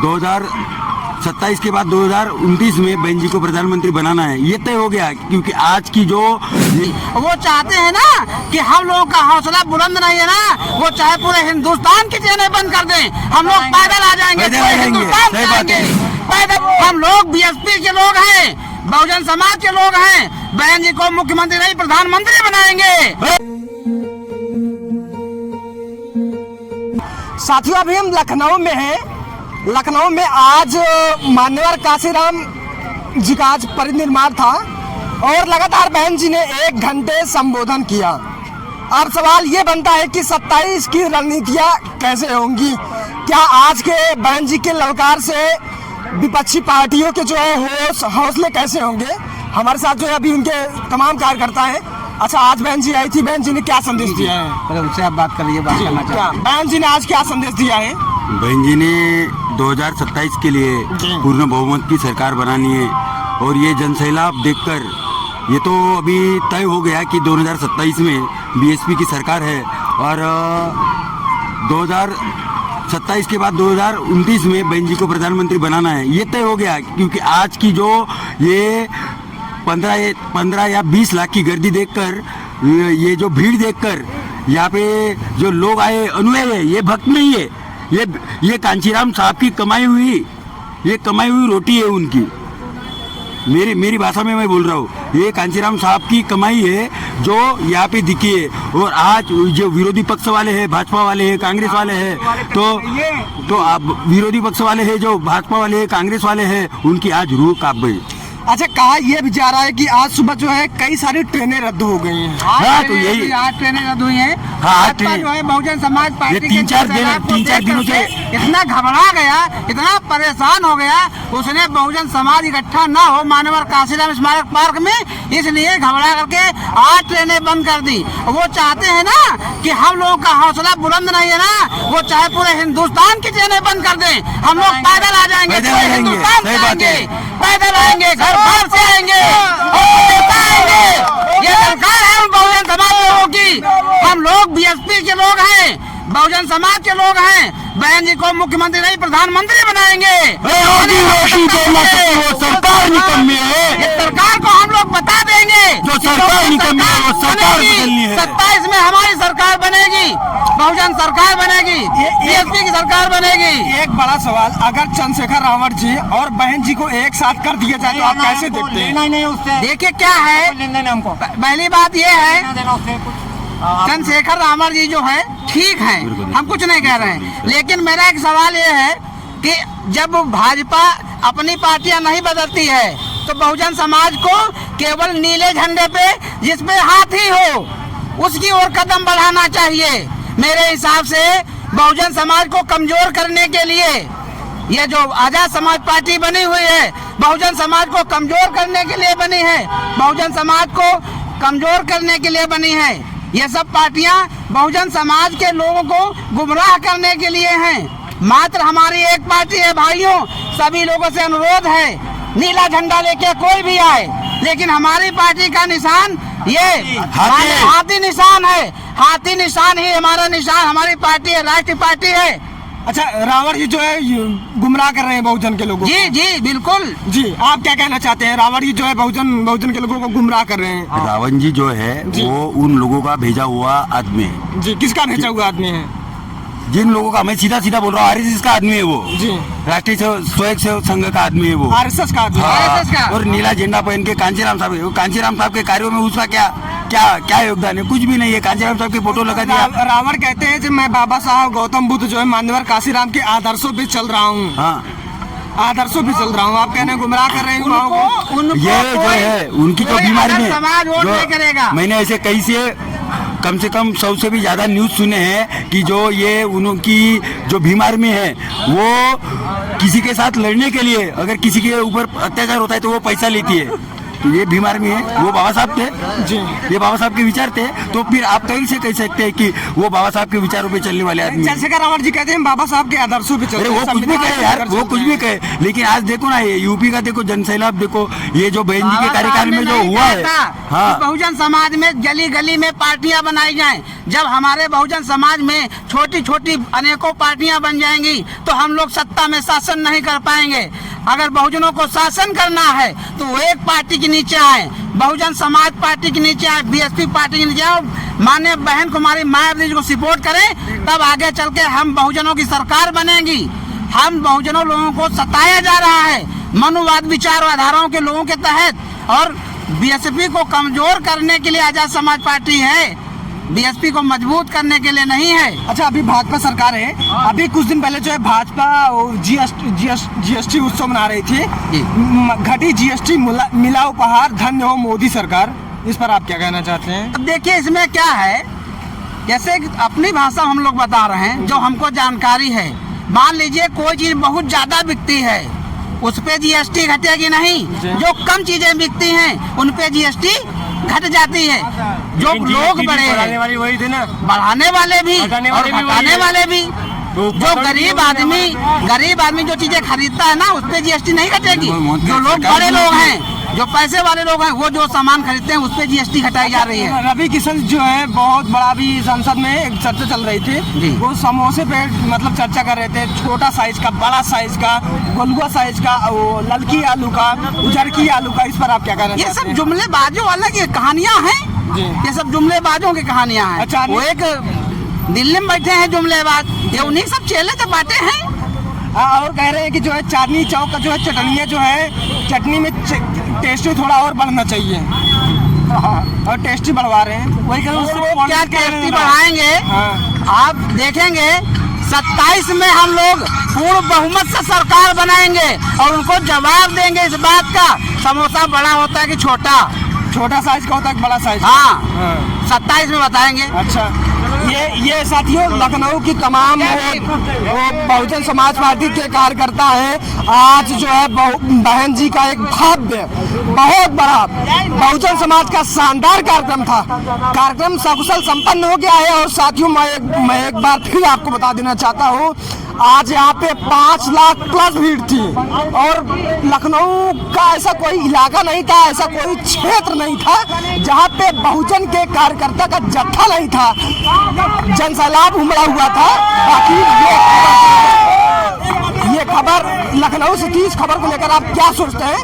2027 के बाद 2029 में बहन जी को प्रधानमंत्री बनाना है, ये तय हो गया। क्योंकि आज की जो वो चाहते हैं ना कि हम लोगों का हौसला बुलंद नहीं है ना, वो चाहे पूरे हिंदुस्तान की ट्रेनें बंद कर दें, हम लोग पैदल आ जाएंगे, सही बात है। पैदल। हम लोग बीएसपी के लोग हैं, बहुजन समाज के लोग हैं, बहन जी को मुख्यमंत्री नहीं प्रधानमंत्री बनाएंगे। साथियों, अभी हम लखनऊ में हैं। लखनऊ में आज मान्यवर काशीराम जी का आज परिनिर्वाण था और लगातार बहन जी ने 1 घंटे संबोधन किया। अब सवाल ये बनता है कि 27 की रणनीतियाँ कैसे होंगी? क्या आज के बहन जी के ललकार से विपक्षी पार्टियों के जो है हौसले कैसे होंगे? हमारे साथ जो है अभी उनके तमाम कार्यकर्ता हैं। अच्छा, आज बहन जी आई थी, बहन जी ने क्या संदेश दिया है? उनसे आप बात करिए, बात करना चाहते हैं। बहन जी ने आज क्या संदेश दिया है? बहन जी ने 2027 के लिए पूर्ण बहुमत की सरकार बनानी है और ये जनसैलाब देखकर ये तो अभी तय हो गया कि 2027 में बीएसपी की सरकार है और 2027 के बाद 2029 में बहन जी को प्रधानमंत्री बनाना है, ये तय हो गया। क्योंकि आज की जो ये 15 या 20 लाख की गर्दी देखकर, ये जो भीड़ देखकर यहाँ पे जो लोग आए अनुयायी है, ये भक्त नहीं है, ये कांचीराम साहब की कमाई हुई रोटी है उनकी। मेरी भाषा में मैं बोल रहा हूँ, ये कांचीराम साहब की कमाई है जो यहाँ पे दिखी है। और आज जो विरोधी पक्ष वाले हैं, भाजपा वाले हैं, कांग्रेस वाले हैं, तो अब विरोधी पक्ष वाले हैं, जो भाजपा वाले हैं, कांग्रेस वाले हैं, उनकी आज रूह कांप गई। अच्छा, कहा यह भी जा रहा है कि आज सुबह जो है कई सारी ट्रेनें रद्द हो गई हैं। हाँ, तो यही आज ट्रेनें रद्द हुई हैं। हाँ, जो है बहुजन समाज पार्टी के 3-4 दिनों से इतना घबरा गया, इतना परेशान हो गया, उसने बहुजन समाज इकट्ठा न हो मान्यवर काशीराम स्मारक पार्क में, इसलिए घबरा करके आज ट्रेनें बंद कर दी। वो चाहते हैं ना कि हम लोगों का हौसला बुलंद नहीं है ना, वो चाहे पूरे हिंदुस्तान की ट्रेनें बंद कर दें, हम लोग पैदल आ जाएंगे, पैदल आएंगे, घर बाहर से आएंगे, ये सरकार है बहुजन समाज लोगों की। हम लोग बीएसपी के लोग हैं, बहुजन समाज के लोग हैं, बहन जी को मुख्यमंत्री नहीं प्रधानमंत्री बनाएंगे। सरकार निकम्मी है, इस सरकार को हम लोग बता देंगे जो सरकार निकम्मी है वो सरकार बदलनी है। 27 में हमारी सरकार बनेगी, बहुजन सरकार बनेगी, बीएसपी की सरकार बनेगी। एक बड़ा सवाल, अगर चंद्रशेखर रावत जी और बहन जी को एक साथ कर दिया जाए तो आप कैसे देखते हैं? देखिए क्या है, पहली बात ये है, चंद्रशेखर रावत जी जो है ठीक है, हम कुछ नहीं कह रहे हैं, लेकिन मेरा एक सवाल ये है कि जब भाजपा अपनी पार्टियां नहीं बदलती है तो बहुजन समाज को केवल नीले झंडे पे जिसपे हाथी हो उसकी ओर कदम बढ़ाना चाहिए। मेरे हिसाब से बहुजन समाज को कमजोर करने के लिए ये जो आजाद समाज पार्टी बनी हुई है, बहुजन समाज को कमजोर करने के लिए बनी है, बहुजन समाज को कमजोर करने के लिए बनी है। ये सब पार्टियां बहुजन समाज के लोगों को गुमराह करने के लिए हैं। मात्र हमारी एक पार्टी है भाइयों, सभी लोगों से अनुरोध है, नीला झंडा लेके कोई भी आए, लेकिन हमारी पार्टी का निशान ये हाथी निशान है। हाथी निशान ही हमारा निशान, हमारी पार्टी है, राष्ट्रीय पार्टी है। अच्छा, रावत जी जो है गुमराह कर रहे हैं बहुजन के लोगों को। जी बिल्कुल। जी, आप क्या कहना चाहते हैं? रावत जी जो है बहुजन के लोगों को गुमराह कर रहे हैं। रावत जी जो है वो उन लोगों का भेजा हुआ आदमी है। जी, किसका भेजा हुआ आदमी है? जिन लोगों का, मैं सीधा बोल रहा हूँ, आरएसएस का आदमी है वो। जी, राष्ट्रीय स्वयंसेवक संघ का आदमी है वो, आरएसएस का आदमी। और नीला झंडा पहन के कांचीराम साहब के कार्यों में उसका क्या योगदान है? कुछ भी नहीं है। कांचीराम साहब की फोटो लगा दिया। रावत कहते हैं कि मैं बाबा साहब गौतम बुद्ध जो है मान्यवर काशीराम के आदर्शों पे चल रहा हूँ। हाँ, आदर्शों पे चल रहा हूँ। आप कहने गुमराह कर रहे हैं। ये जो है उनकी तो बीमारी में समाज वोट नहीं करेगा। मैंने ऐसे कई से कम 100 से भी ज्यादा न्यूज सुने हैं कि जो ये उनकी जो बीमार में है वो किसी के साथ लड़ने के लिए, अगर किसी के ऊपर अत्याचार होता है तो वो पैसा लेती है। तो ये बीमार में है, वो बाबा साहब थे जी। ये बाबा साहब के विचार थे, तो फिर आप कहीं से कह सकते हैं कि वो बाबा साहब के विचारों पे चलने वाले आदमी हैं। चंद्रशेखर रावत जी कहते हैं बाबा साहब के आदर्शों पे अरे चलते वो हैं, कुछ भी संविधान कहे पे यार, चलकर वो कुछ चलते भी कहे, लेकिन आज देखो ना ये यूपी का देखो जनसैलाब देखो, ये जो बहन जी के कार्यकाल में जो हुआ है। हाँ, बहुजन समाज में गली गली में पार्टियां बनाई जाएं। जब हमारे बहुजन समाज में छोटी छोटी अनेकों पार्टियां बन जाएंगी तो हम लोग सत्ता में शासन नहीं कर पाएंगे। अगर बहुजनों को शासन करना है तो वो एक पार्टी के नीचे आए, बहुजन समाज पार्टी के नीचे आए, बीएसपी पार्टी के नीचे आए, माननीय बहन कुमारी मायावती जी को सपोर्ट करें, तब आगे चल के हम बहुजनों की सरकार बनेगी। हम बहुजनों लोगों को सताया जा रहा है मनुवाद विचारधाराओं के लोगों के तहत, और बीएसपी को कमजोर करने के लिए आजाद समाज पार्टी है, बीएसपी को मजबूत करने के लिए नहीं है। अच्छा, अभी भाजपा सरकार है, अभी कुछ दिन पहले जो है भाजपा जीएसटी उत्सव मना रही थी, घटी जीएसटी मिला उपहार, धन्य हो मोदी सरकार, इस पर आप क्या कहना चाहते हैं? अब देखिए इसमें क्या है, जैसे अपनी भाषा हम लोग बता रहे हैं जो हमको जानकारी है। मान लीजिए कोई चीज बहुत ज्यादा बिकती है, उस पे जीएसटी घटेगी नहीं, जो कम चीजें बिकती हैं उन पे जीएसटी घट जाती है। जो लोग बड़े हैं वही थे ना, बढ़ाने वाले भी और घटाने वाले भी। जो गरीब आदमी जो चीजें खरीदता है ना उस पे जीएसटी नहीं घटेगी। जो लोग बड़े लोग हैं, जो पैसे वाले लोग हैं, वो जो सामान खरीदते हैं उस पे जीएसटी घटाई जा रही है। रवि किशन जो है बहुत बड़ा भी संसद में एक चर्चा चल रही थी, वो समोसे पे मतलब चर्चा कर रहे थे, छोटा साइज का, बड़ा साइज का, गोलुआ साइज का, वो ललकी आलू का, उजरकी आलू का, इस पर आप क्या कहना चाहते हैं? ये सब जुमलेबाजों वाला की कहानियां हैं, ये सब जुमलेबाजों की कहानियां हैं। अच्छा, वो एक दिल्ली में बैठे हैं जुमलेबाज, ये उन्हीं सब चेले चपाटे हैं। और कह रहे हैं कि जो है चांदनी चौक का जो है चटनियाँ जो है, चटनी में टेस्टी थोड़ा और बढ़ना चाहिए, और टेस्टी बढ़वा रहे हैं। वही वो क्या टेस्टी बढ़ाएंगे? आप देखेंगे 27 में हम लोग पूर्ण बहुमत से सरकार बनाएंगे और उनको जवाब देंगे इस बात का, समोसा बड़ा होता है कि छोटा साइज का होता है, बड़ा साइज। हाँ, 27 में बताएंगे। अच्छा, ये साथियों लखनऊ की तमाम वो बहुजन समाज पार्टी के कार्यकर्ता हैं। आज जो है बहन जी का एक भव्य बहुत बड़ा बहुजन समाज का शानदार कार्यक्रम था। कार्यक्रम सकुशल संपन्न हो गया है। और साथियों मैं एक बार फिर आपको बता देना चाहता हूँ, आज यहाँ पे 5 लाख प्लस भीड़ थी, और लखनऊ का ऐसा कोई इलाका नहीं था, ऐसा कोई क्षेत्र नहीं था जहाँ पे बहुजन के कार्यकर्ता का जत्था नहीं था, जनसैलाब उमड़ा हुआ था। बाकी ये खबर लखनऊ से 30 खबर को लेकर आप क्या सोचते हैं?